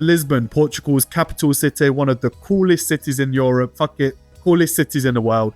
Lisbon, Portugal's capital city, one of the coolest cities in Europe, coolest cities in the world.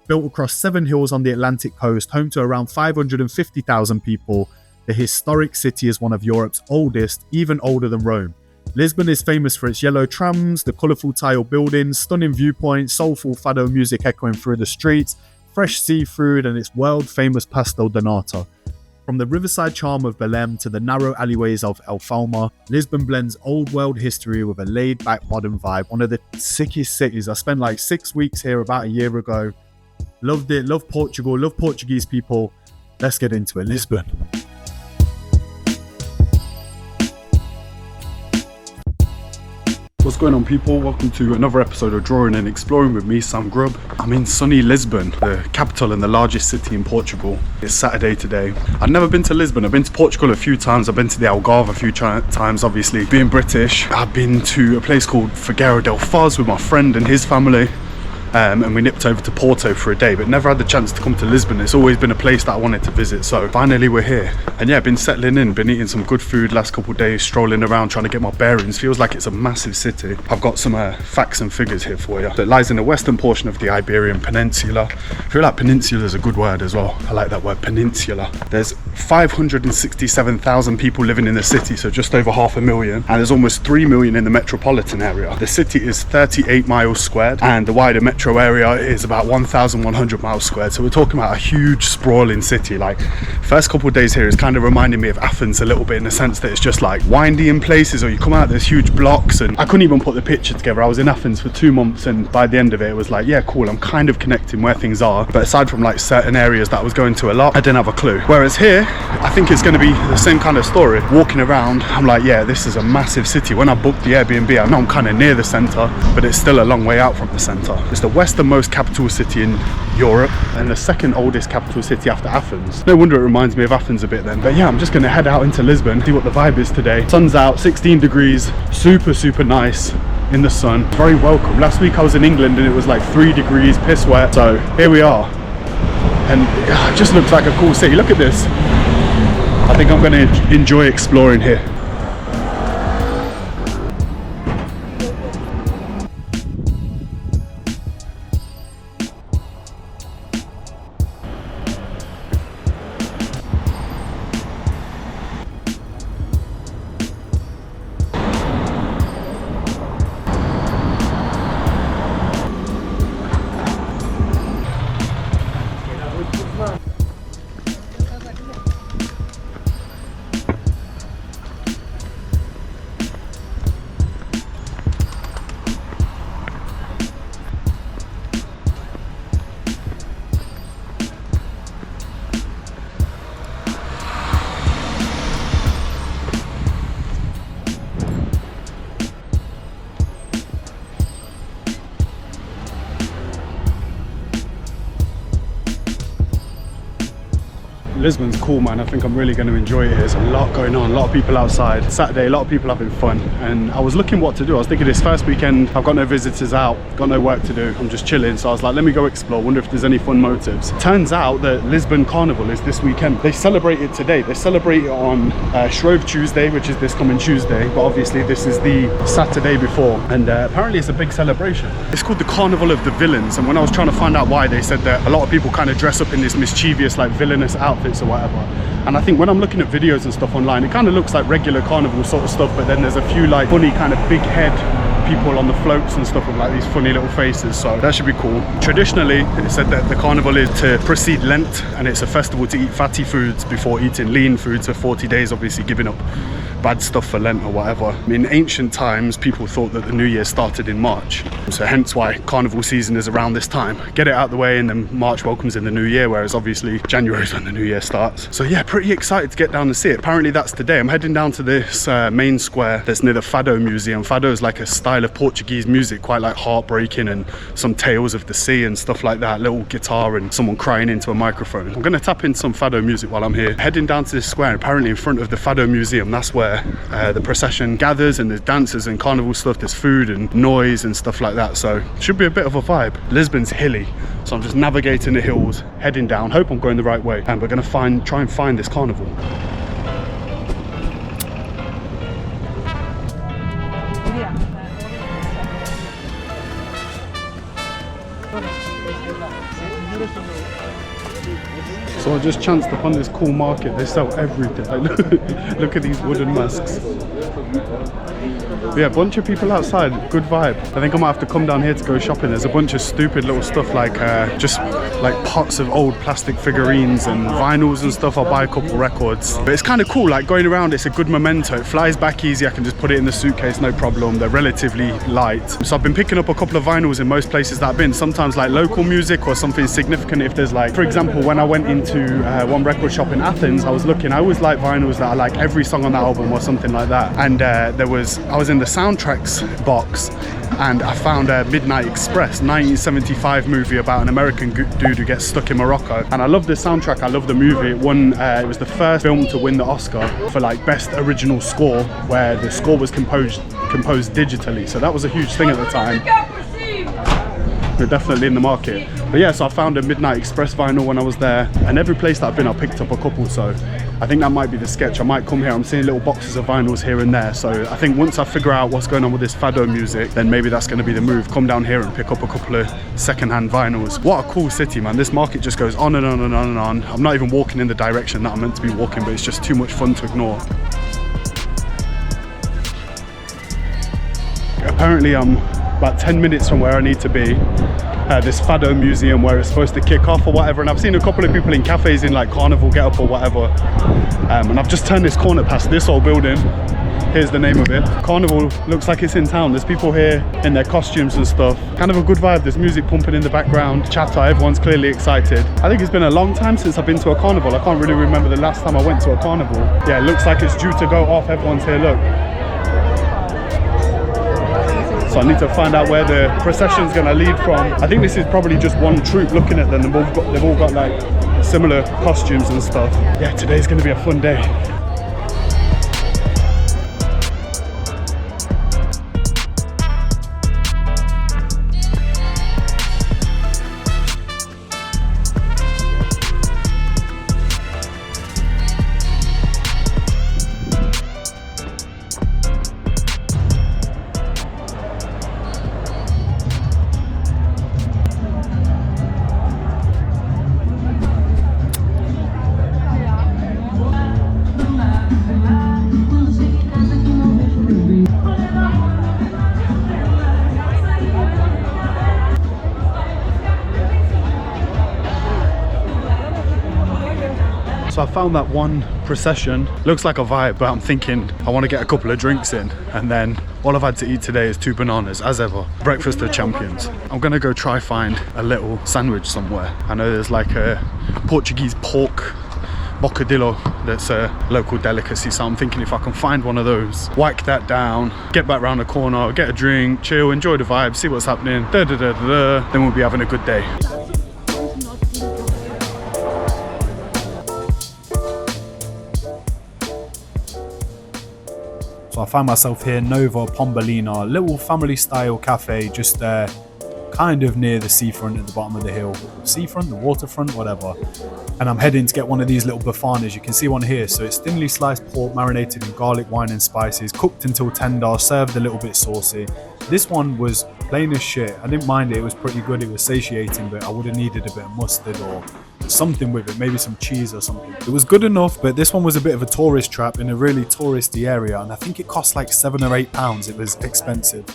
Built across 7 hills on the Atlantic coast, home to around 550,000 people, the historic city is one of Europe's oldest, even older than Rome. Lisbon is famous for its yellow trams, the colourful tile buildings, stunning viewpoints, soulful fado music echoing through the streets, fresh seafood, and its world-famous pastel de nata. From the riverside charm of Belém to the narrow alleyways of Alfama, Lisbon blends old world history with a laid-back modern vibe. One of the sickest cities. I spent like 6 weeks here about a year ago. Loved it, love Portugal, love Portuguese people. Let's get into it. Lisbon. What's going on, people? Welcome to another episode of Drawing and Exploring with me, Sam Grubb. I'm in sunny Lisbon, the capital and the largest city in Portugal. It's Saturday today. I've never been to Lisbon. I've been to Portugal a few times. I've been to the Algarve a few times, obviously. Being British, I've been to a place called Figueira del Foz with my friend and his family. And we nipped over to Porto for a day, but never had the chance to come to Lisbon. It's always been a place that I wanted to visit, so finally we're here. And yeah, been settling in, been eating some good food last couple of days, strolling around trying to get my bearings. Feels like it's a massive city. I've got some facts and figures here for you. It lies in the western portion of the Iberian Peninsula. I feel like peninsula is a good word as well. I like that word, peninsula. There's 567,000 people living in the city, so just over 500,000, and there's almost 3 million in the metropolitan area. The city is 38 miles squared, and the wider metro area is about 1,100 miles squared, so we're talking about a huge sprawling city. Like, first couple of days here is kind of reminding me of Athens a little bit, in the sense that it's just like windy in places, or you come out, there's huge blocks, and I couldn't even put the picture together. I was in Athens for 2 months, and by the end of it, it was like, yeah, cool, I'm kind of connecting where things are, but aside from like certain areas that I was going to a lot, I didn't have a clue. Whereas here, I think it's going to be the same kind of story. Walking around, I'm like, yeah, this is a massive city. When I booked the Airbnb, I know I'm kind of near the centre, but it's still a long way out from the centre. It's the westernmost capital city in Europe, and the second oldest capital city after Athens. No wonder it reminds me of Athens a bit then. But yeah, I'm just going to head out into Lisbon, see what the vibe is today. Sun's out, 16 degrees, super nice in the sun. Very welcome. Last week I was in England and it was like 3 degrees, piss wet. So here we are. And it just looks like a cool city. Look at this. I think I'm going to enjoy exploring here. Lisbon's cool, man. I think I'm really going to enjoy it. There's a lot going on, a lot of people outside. Saturday, a lot of people having fun, and I was looking what to do. I was thinking this first weekend, I've got no visitors out, got no work to do, I'm just chilling, so I was like, let me go explore, wonder if there's any fun motives. Turns out that Lisbon Carnival is this weekend. They celebrate it today. They celebrate it on Shrove Tuesday, which is this coming Tuesday, but obviously this is the Saturday before, and apparently it's a big celebration. It's called the Carnival of the Villains, and when I was trying to find out why, they said that a lot of people kind of dress up in this mischievous, like villainous outfits or whatever. And I think when I'm looking at videos and stuff online, it kind of looks like regular carnival sort of stuff, but then there's a few like funny kind of big head people on the floats and stuff with like these funny little faces, so that should be cool. Traditionally, it said that the carnival is to precede Lent, and it's a festival to eat fatty foods before eating lean foods for 40 days, obviously giving up bad stuff for Lent or whatever. In ancient times, people thought that the New Year started in March, so hence why carnival season is around this time. Get it out of the way, and then March welcomes in the New Year, whereas obviously January is when the New Year starts. So yeah, pretty excited to get down and see it. Apparently that's today. I'm heading down to this main square that's near the Fado Museum. Fado is like a style of Portuguese music, quite like heartbreaking, and some tales of the sea and stuff like that. Little guitar and someone crying into a microphone. I'm gonna tap in some Fado music while I'm here. Heading down to this square, and apparently in front of the Fado Museum, that's where the procession gathers, and there's dances and carnival stuff, there's food and noise and stuff like that, so should be a bit of a vibe. Lisbon's hilly, so I'm just navigating the hills, heading down, hope I'm going the right way, and we're gonna try and find this carnival. So I just chanced upon this cool market. They sell everything. Like, look at these wooden masks. Yeah, a bunch of people outside, good vibe. I think I might have to come down here to go shopping. There's a bunch of stupid little stuff like just like pots of old plastic figurines and vinyls and stuff. I'll buy a couple records. But it's kind of cool, like going around, it's a good memento. It flies back easy, I can just put it in the suitcase, no problem. They're relatively light. So I've been picking up a couple of vinyls in most places that I've been. Sometimes like local music or something significant if there's like, for example, when I went into one record shop in Athens, I was looking, I always like vinyls that are like every song on the album or something like that. And I was in the soundtracks box and I found Midnight Express, 1975 movie about an American dude who gets stuck in Morocco. And I love the soundtrack, I love the movie. It was the first film to win the Oscar for like best original score, where the score was composed digitally. So that was a huge thing at the time. We're definitely in the market. But yeah, so I found a Midnight Express vinyl when I was there, and every place that I've been I picked up a couple, so I think that might be the sketch. I might come here, I'm seeing little boxes of vinyls here and there, so I think once I figure out what's going on with this Fado music, then maybe that's going to be the move. Come down here and pick up a couple of second-hand vinyls. What a cool city, man. This market just goes on and on and on and on. I'm not even walking in the direction that I'm meant to be walking, but it's just too much fun to ignore. Apparently I'm about 10 minutes from where I need to be. This Fado Museum where it's supposed to kick off or whatever, and I've seen a couple of people in cafes in like carnival get up or whatever, and I've just turned this corner past this old building. Here's the name of it. Carnival looks like it's in town. There's people here in their costumes and stuff. Kind of a good vibe. There's music pumping in the background, chatter, everyone's clearly excited. I think it's been a long time since I've been to a carnival. I can't really remember the last time I went to a carnival. Yeah, it looks like it's due to go off. Everyone's here, look. So I need to find out where the procession's gonna lead from. I think this is probably just one troupe. Looking at them, they've all got like similar costumes and stuff. Yeah, today's gonna be a fun day. So I found that one procession, looks like a vibe, but I'm thinking I want to get a couple of drinks in, and then all I've had to eat today is 2 bananas, as ever. Breakfast of champions. I'm gonna go try find a little sandwich somewhere. I know there's like a Portuguese pork bocadillo that's a local delicacy, so I'm thinking if I can find one of those, whack that down, get back round the corner, get a drink, chill, enjoy the vibe, see what's happening, then we'll be having a good day. So I found myself here, Nova Pombalina, little family style cafe, just kind of near the seafront at the bottom of the hill. Seafront, the waterfront, whatever. And I'm heading to get one of these little bifanas. You can see one here. So it's thinly sliced pork marinated in garlic, wine and spices, cooked until tender, served a little bit saucy. This one was plain as shit. I didn't mind it, it was pretty good, it was satiating, but I would have needed a bit of mustard or something with it, maybe some cheese or something. It was good enough, but this one was a bit of a tourist trap in a really touristy area, and I think it cost like £7 or £8. It was expensive.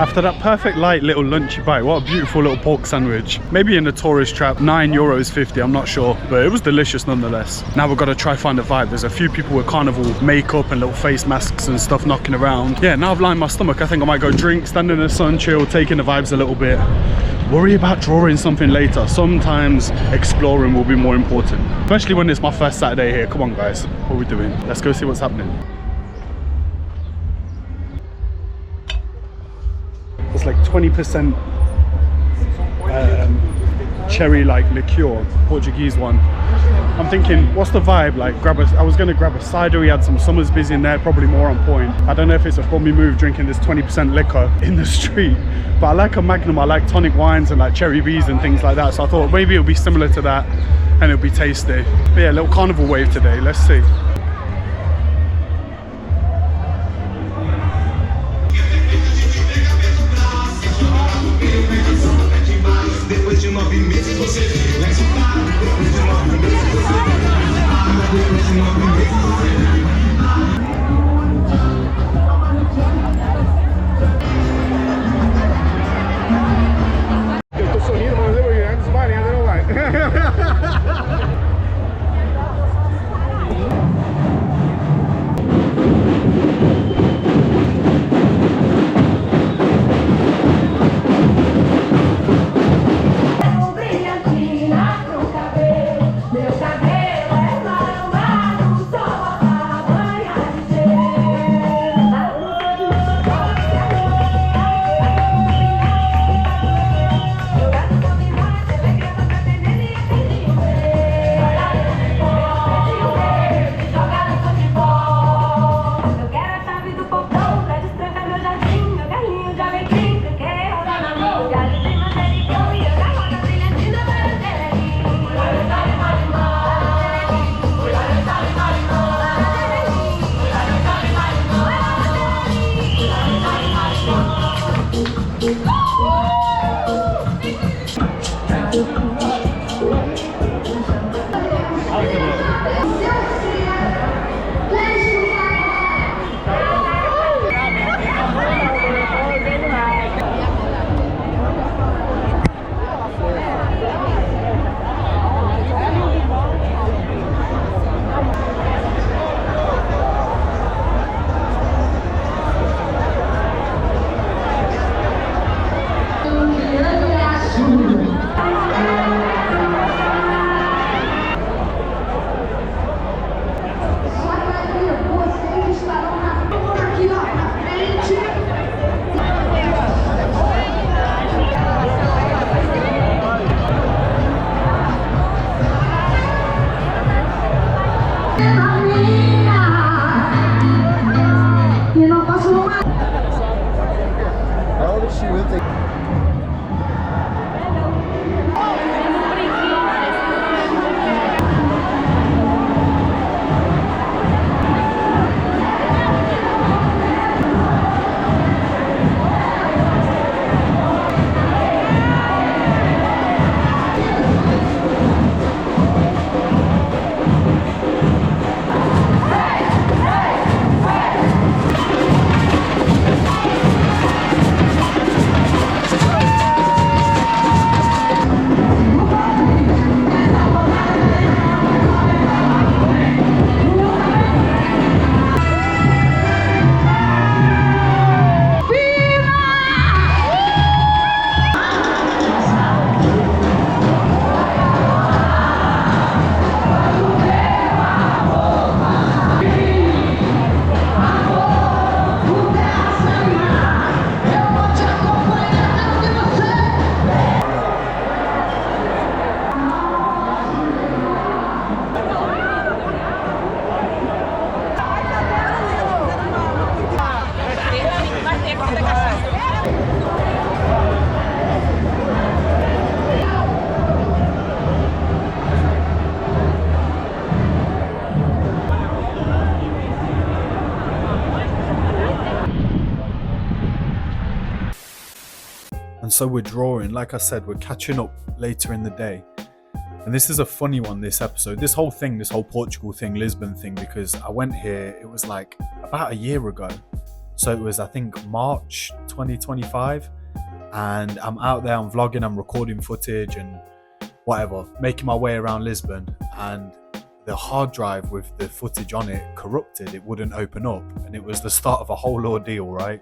After that perfect light little lunchy bite, what a beautiful little pork sandwich. Maybe in a tourist trap, €9.50, I'm not sure, but it was delicious nonetheless. Now we've got to try find a vibe. There's a few people with carnival makeup and little face masks and stuff knocking around. Yeah, now I've lined my stomach. I think I might go drink, stand in the sun, chill, taking the vibes a little bit. Worry about drawing something later. Sometimes exploring will be more important, especially when it's my first Saturday here. Come on guys, what are we doing? Let's go see what's happening. It's like 20% cherry like liqueur, Portuguese one. I'm thinking, what's the vibe? Like, I was gonna grab a cider. We had some Summersby's in there, probably more on point. I don't know if it's a bummy move drinking this 20% liquor in the street, but I like a Magnum. I like tonic wines and like cherry bees and things like that. So I thought maybe it'll be similar to that and it'll be tasty. But yeah, a little Carnival Wave today. Let's see. And so we're drawing, like I said, we're catching up later in the day. And this is a funny one, this episode, this whole thing, this whole Portugal thing, Lisbon thing, because I went here, it was like about a year ago. So it was, I think, March 2025. And I'm out there, I'm vlogging, I'm recording footage and whatever, making my way around Lisbon. And the hard drive with the footage on it corrupted, it wouldn't open up. And it was the start of a whole ordeal, right?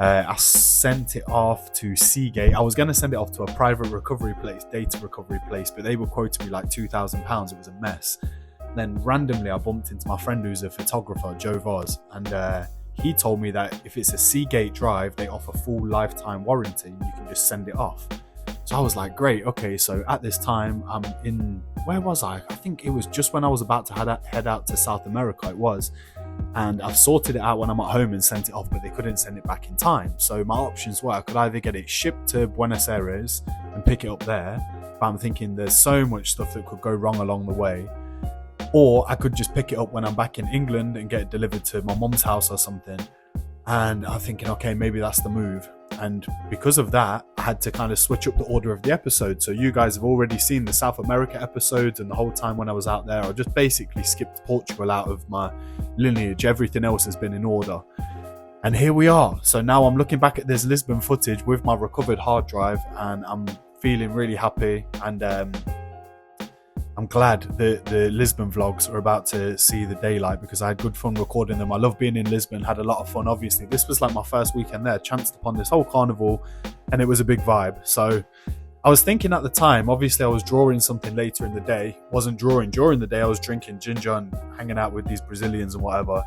I sent it off to Seagate. I was going to send it off to a private recovery place, data recovery place, but they were quoting me like £2,000. It was a mess. And then randomly I bumped into my friend who's a photographer, Joe Voz, and he told me that if it's a Seagate drive, they offer full lifetime warranty and you can just send it off. So I was like, great, okay. So at this time I'm in, where was I? I think it was just when I was about to head out to South America, it was. And I've sorted it out when I'm at home and sent it off, but they couldn't send it back in time. So my options were, I could either get it shipped to Buenos Aires and pick it up there, but I'm thinking there's so much stuff that could go wrong along the way, or I could just pick it up when I'm back in England and get it delivered to my mum's house or something. And I'm thinking, okay, maybe that's the move. And because of that, I had to kind of switch up the order of the episode. So you guys have already seen the South America episodes, and the whole time when I was out there, I just basically skipped Portugal out of my lineage. Everything else has been in order. And here we are. So now I'm looking back at this Lisbon footage with my recovered hard drive, and I'm feeling really happy. And I'm glad the Lisbon vlogs are about to see the daylight, because I had good fun recording them. I love being in Lisbon, had a lot of fun. Obviously, this was like my first weekend there, chanced upon this whole carnival, and it was a big vibe. So I was thinking at the time, obviously I was drawing something later in the day, wasn't drawing during the day. I was drinking ginger and hanging out with these Brazilians and whatever.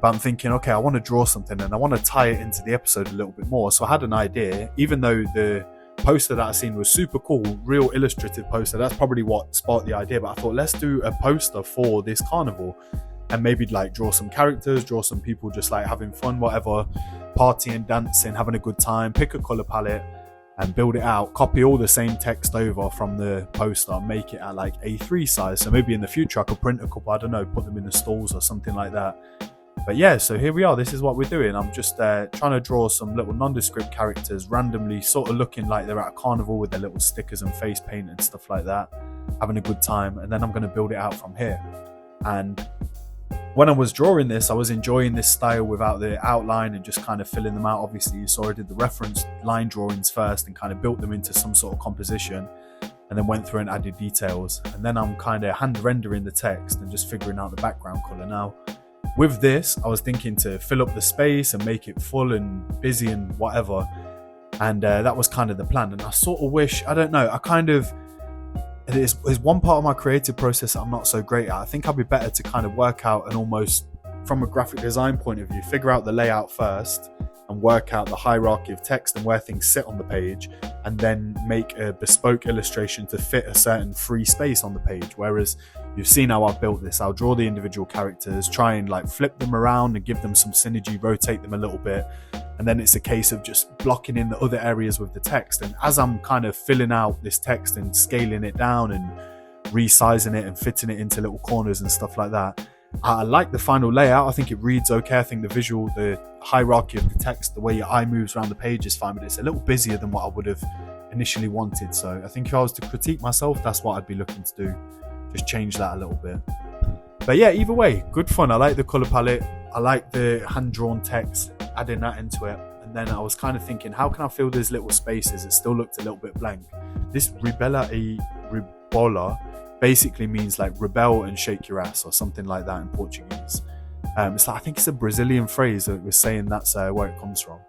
But I'm thinking, okay, I want to draw something and I want to tie it into the episode a little bit more. So I had an idea, even though the poster that I seen was super cool, real illustrative poster. That's probably what sparked the idea. But I thought, let's do a poster for this carnival and maybe like draw some characters, draw some people just like having fun, whatever, partying, dancing, having a good time, pick a color palette and build it out, copy all the same text over from the poster, make it at like A3 size. So maybe in the future I could print a couple, I don't know, put them in the stalls or something like that. But yeah, so here we are. This is what we're doing. I'm just trying to draw some little nondescript characters randomly, sort of looking like they're at a carnival with their little stickers and face paint and stuff like that, having a good time. And then I'm going to build it out from here. And when I was drawing this, I was enjoying this style without the outline and just kind of filling them out. Obviously, you saw I did the reference line drawings first and kind of built them into some sort of composition, and then went through and added details. And then I'm kind of hand rendering the text and just figuring out the background color. Now, with this, I was thinking to fill up the space and make it full and busy and whatever. And that was kind of the plan. And I sort of wish, I don't know, there's one part of my creative process that I'm not so great at. I think I'd be better to kind of work out and almost, from a graphic design point of view, figure out the layout first and work out the hierarchy of text and where things sit on the page, and then make a bespoke illustration to fit a certain free space on the page. Whereas you've seen how I've built this. I'll draw the individual characters, try and like flip them around and give them some synergy, rotate them a little bit. And then it's a case of just blocking in the other areas with the text. And as I'm kind of filling out this text and scaling it down and resizing it and fitting it into little corners and stuff like that, I like the final layout. I think it reads okay. I think the visual, the hierarchy of the text, the way your eye moves around the page is fine, but it's a little busier than what I would have initially wanted. So I think if I was to critique myself, that's what I'd be looking to do. Just change that a little bit. But yeah, either way, good fun. I like the color palette. I like the hand-drawn text, adding that into it. And then I was kind of thinking, how can I fill these little spaces? It still looked a little bit blank. This ribella e ribola basically means like rebel and shake your ass or something like that in Portuguese. It's like, I think it's a Brazilian phrase that was saying that's where it comes from.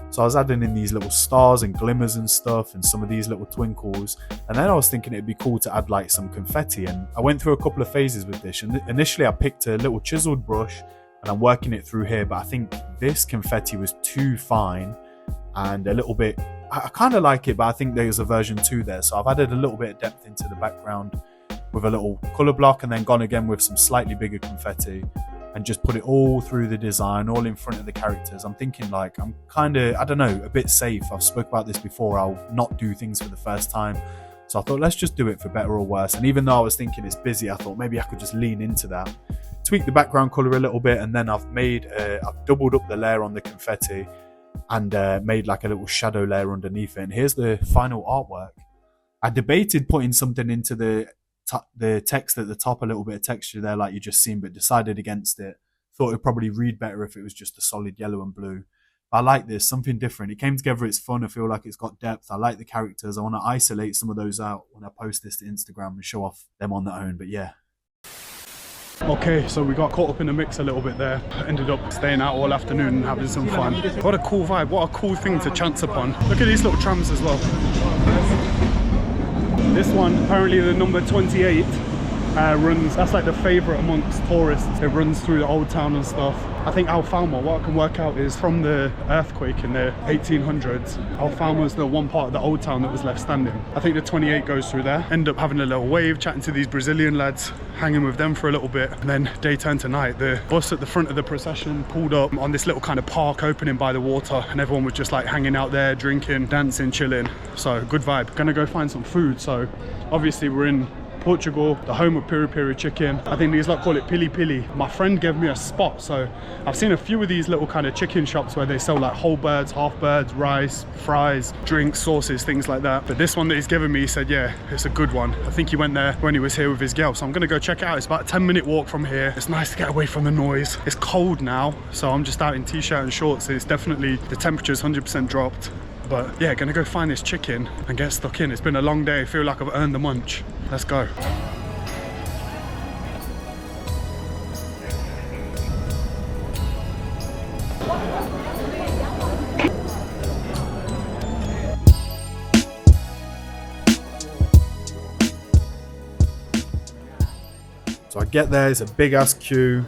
So I was adding in these little stars and glimmers and stuff and some of these little twinkles. And then I was thinking it'd be cool to add like some confetti. And I went through a couple of phases with this. And initially I picked a little chiseled brush and I'm working it through here. But I think this confetti was too fine and a little bit, I kind of like it, but I think there's a version 2 there. So I've added a little bit of depth into the background with a little color block, and then gone again with some slightly bigger confetti and just put it all through the design, all in front of the characters. I'm thinking like, I'm kind of, I don't know, a bit safe. I've spoke about this before. I'll not do things for the first time. So I thought, let's just do it for better or worse. And even though I was thinking it's busy, I thought maybe I could just lean into that, tweak the background color a little bit. And then I've doubled up the layer on the confetti and made like a little shadow layer underneath it. And here's the final artwork. I debated putting something into the text at the top, a little bit of texture there like you just seen, but decided against it. Thought it would probably read better if it was just a solid yellow and blue. But I like this, something different. It came together, it's fun, I feel like it's got depth. I like the characters. I want to isolate some of those out when I post this to Instagram and show off them on their own. But yeah. Okay, so we got caught up in the mix a little bit there. Ended up staying out all afternoon and having some fun. What a cool vibe, what a cool thing to chance upon. Look at these little trams as well. This one, apparently the number 28, runs, that's like the favourite amongst tourists. It runs through the old town and stuff. I think Alfama, what I can work out is from the earthquake in the 1800s, Alfama was the one part of the old town that was left standing. I think the 28 goes through there. End up having a little wave, chatting to these Brazilian lads, hanging with them for a little bit. And then day turned to night, the bus at the front of the procession pulled up on this little kind of park opening by the water, and everyone was just like hanging out there, drinking, dancing, chilling. So good vibe. Gonna go find some food. So obviously we're in Portugal, the home of peri chicken. I think these lot call it pili pili. My friend gave me a spot, so I've seen a few of these little kind of chicken shops where they sell like whole birds, half birds, rice, fries, drinks, sauces, things like that. But this one that he's given me, he said, yeah, it's a good one. I think he went there when he was here with his girl, so I'm gonna go check it out. It's about a 10-minute walk from here. It's nice to get away from the noise. It's cold now, so I'm just out in t-shirt and shorts. It's definitely, the temperature's 100% dropped. But yeah, gonna go find this chicken and get stuck in. It's been a long day. I feel like I've earned the munch. Let's go. So I get there, it's a big ass queue,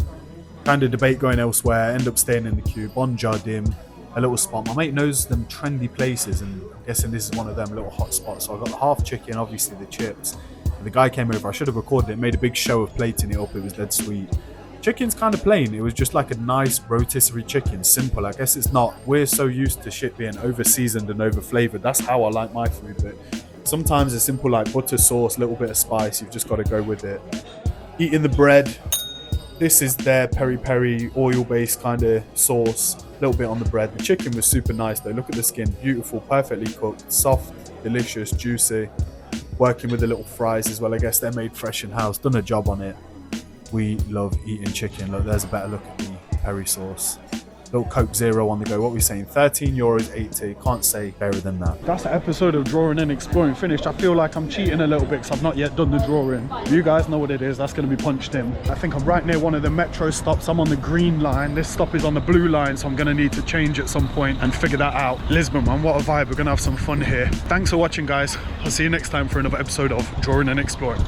kind of debate going elsewhere, end up staying in the queue. Bonjardim, a little spot. My mate knows them trendy places, and I'm guessing this is one of them little hot spots. So I got the half chicken, obviously the chips. And the guy came over, I should have recorded it, made a big show of plating it up, it was dead sweet. Chicken's kind of plain, it was just like a nice rotisserie chicken, simple. I guess it's not, we're so used to shit being over seasoned and over flavored. That's how I like my food, but sometimes it's simple, like butter sauce, little bit of spice, you've just got to go with it. Eating the bread, this is their peri oil based kind of sauce, a little bit on the bread. The chicken was super nice though, look at the skin, beautiful, perfectly cooked, soft, delicious, juicy. Working with the little fries as well, I guess they're made fresh in house, done a job on it. We love eating chicken. Look, there's a better look at the peri sauce. Little Coke Zero on the go. What are we saying? €13.80. Can't say fairer than that. That's the episode of Drawing and Exploring finished. I feel like I'm cheating a little bit because I've not yet done the drawing. You guys know what it is. That's going to be punched in. I think I'm right near one of the metro stops. I'm on the green line. This stop is on the blue line, so I'm going to need to change at some point and figure that out. Lisbon, man, what a vibe. We're going to have some fun here. Thanks for watching, guys. I'll see you next time for another episode of Drawing and Exploring.